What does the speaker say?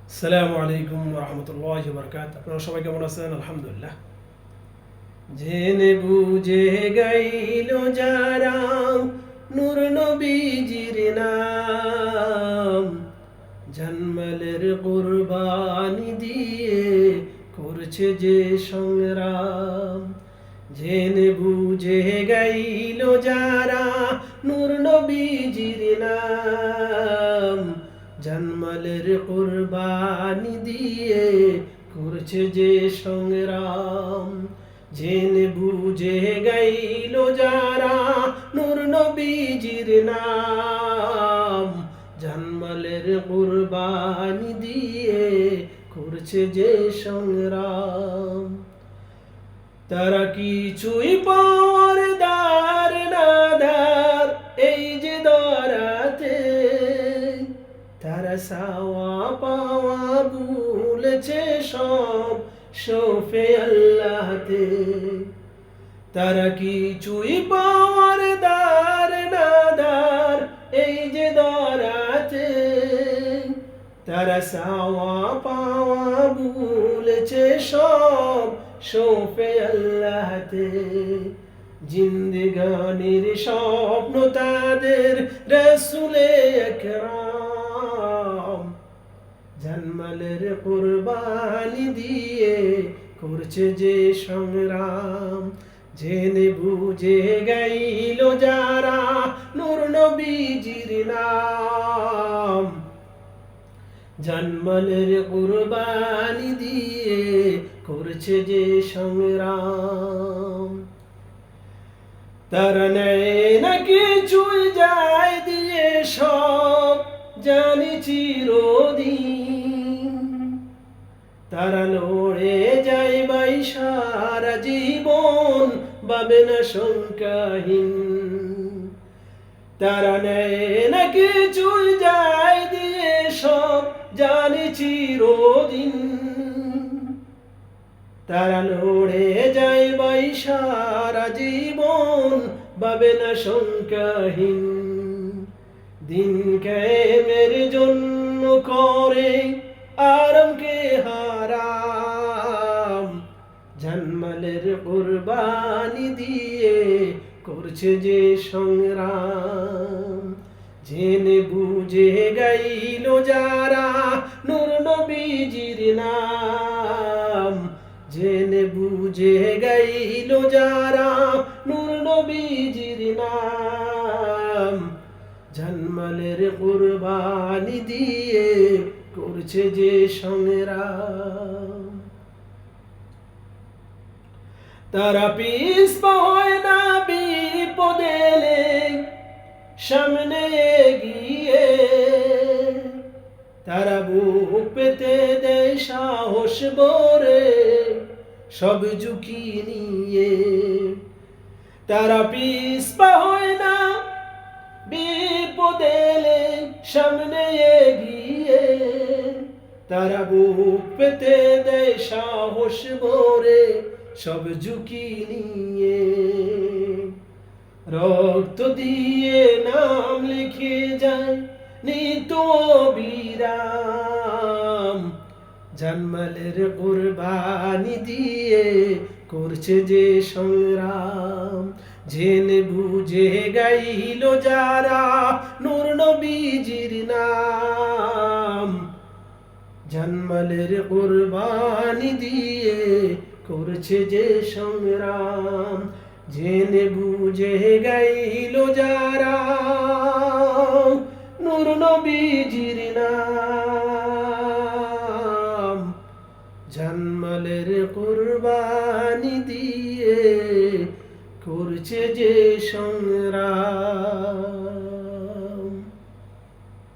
আসসালামু আলাইকুম রহমতুল্লাহি ওয়া বারাকাতুহু। আপনারা সবাই কেমন আছেন? আলহামদুলিল্লাহ। জেনে বুঝে গাইল যারা নূর নবীজির নাম, জানমালের কুরবানি দিয়ে করছে যে সংগ্রাম। জেনে বুঝে গাইল যারা নূর নবীজির নাম, জানমালের কুরবানি দিয়ে করছে যে সংগ্রাম। জেনে বুঝে গাইল যারা নূর নবীজির নাম, জানমালের কুরবানি দিয়ে করছে যে সংগ্রাম। তারা কিছুই পাওয়ার দার না ধার এই যে দরাতে, তারা সাওয়া পাওয়া ভুলেছে সব শোফে আল্লাহতে। তারা কিছুই পাওয়ার দার না ধার এই যে দরাতে, তারা সাওয়া পাওয়া ভুলেছে সব শোফে আল্লাহতে। জিন্দেগানির স্বপ্ন তাদের রাসূলে আকরাম, জানমালের কুরবানি দিয়ে করছে যে সংগ্রাম। জেনে বুঝে গাইল যারা নূর নবীজির নাম, জানমালের কুরবানি দিয়ে করছে যে সংগ্রাম। তারা নেয় না কিছুই যায় দিয়ে সব জানি চিরদিন, তারা লড়ে যায় ভাই সারা জীবন ভাবে না শঙ্কাহীন। তারা নেয় না কিছুই যায় দিয়ে সব জানি চিরদিন, তারা লড়ে যায় ভাই সারা জীবন ভাবে না শঙ্কাহীন। দিন কায়েমের জন্য করে আরামকে হারাম, জানমালের কুরবানি দিয়ে করছে যে সংগ্রাম। জেনে বুঝে গাইল যারা নূর নবীজির নাম, জেনে বুঝে গাইল যারা নূর নবীজির নাম, জানমালের কুরবানি দিয়ে করছে যে সংগ্রাম। তারা পিছপা হয় না বিপদে এলে, সামনে এগিয়ে তারা বুক পেতে দেয় সাহস ভরে সব ঝুঁকি নিয়ে। তারা পিছপা হয় না বিপদে এলে, সামনে এগিয়ে তারা বুক পেতে দেয় সাহস ভরে সব ঝুঁকি নিয়ে। রক্ত দিয়ে নাম লিখে যায় নিত বিরাম, জানমালের কুরবানি দিয়ে করছে যে সংগ্রাম। জেনে বুঝে গাইল যারা নূর নবীজির নাম, জানমালের কুরবানি দিয়ে করছে যে সংগ্রাম। জেনে বুঝে গাইল যারা নূর নবীজির নাম, জানমালের কুরবানি দিয়ে করছে যে সংগ্রাম।